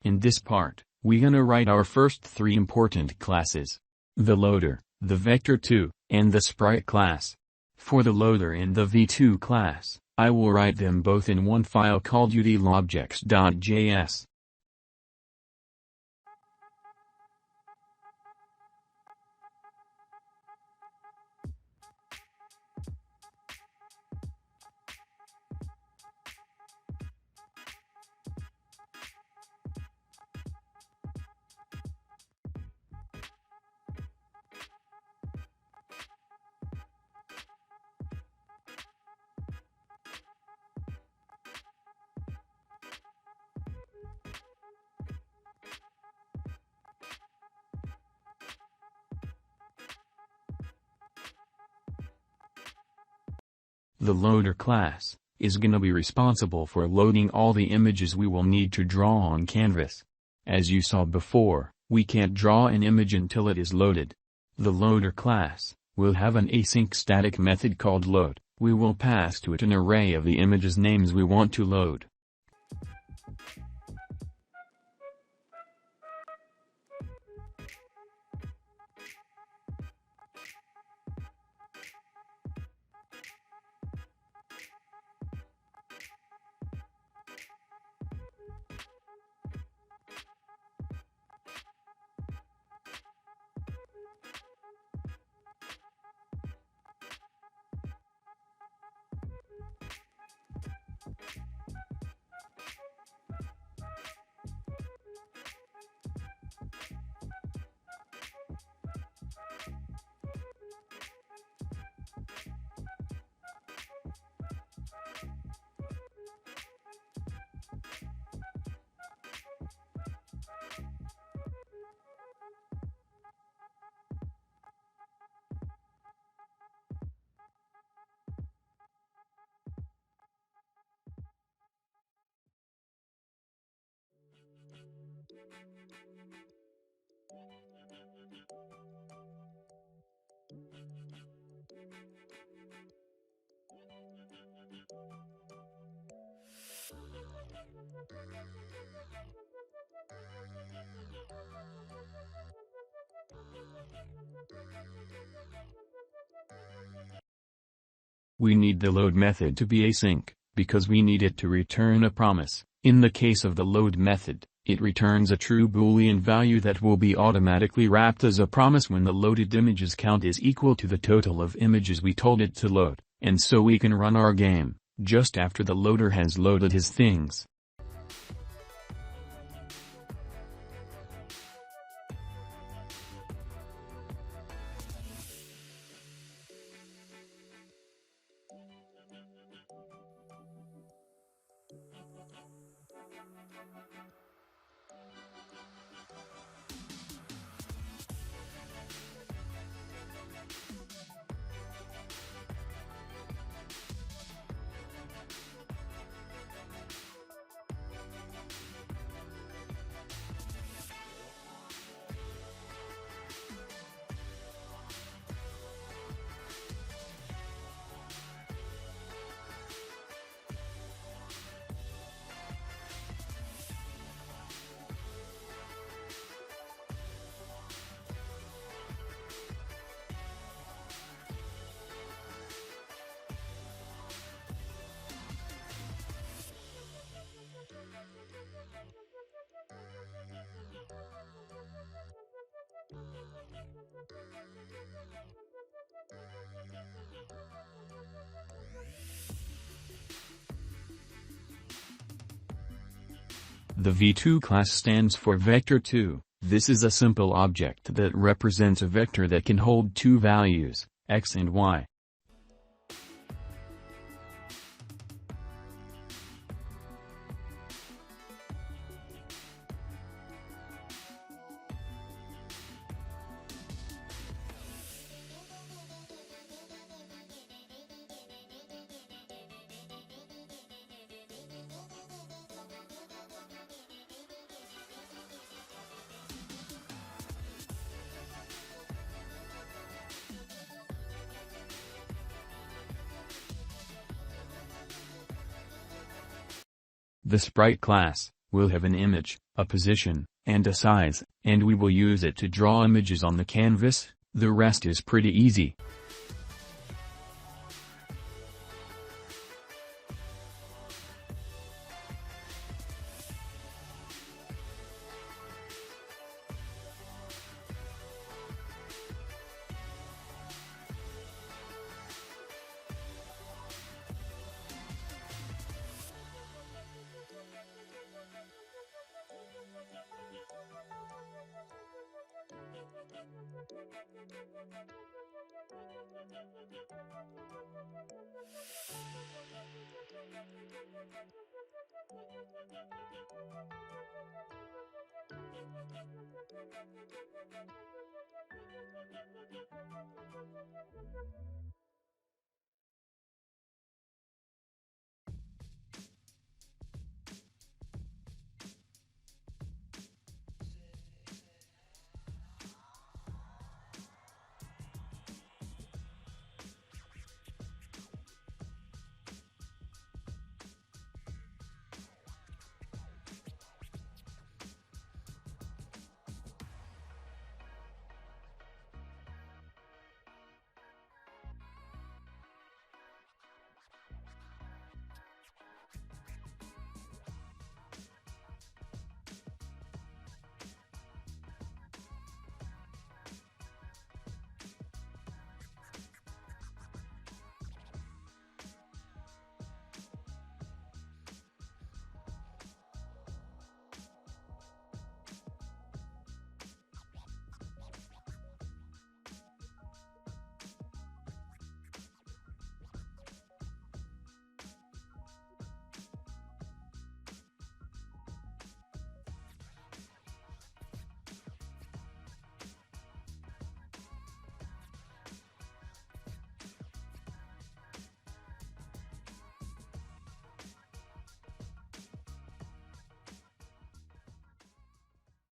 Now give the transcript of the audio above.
In this part, we're gonna write our first three important classes: the loader, the vector2, and the sprite class. For the loader and the v2 class, I will write them both in one file called UtilObjects.js. The loader class is gonna be responsible for loading all the images we will need to draw on canvas. As you saw before, we can't draw an image until it is loaded. The loader class will have an async static method called load. We will pass to it an array of the images names we want to load. We need the load method to be async, because we need it to return a promise. In the case of the load method, it returns a true Boolean value that will be automatically wrapped as a promise when the loaded images count is equal to the total of images we told it to load, and so we can run our game, just after the loader has loaded his things. The v2 class stands for vector2. This is a simple object that represents a vector that can hold two values, x and y. The Sprite class We'll have an image, a position, and a size, and we will use it to draw images on the canvas. The rest is pretty easy.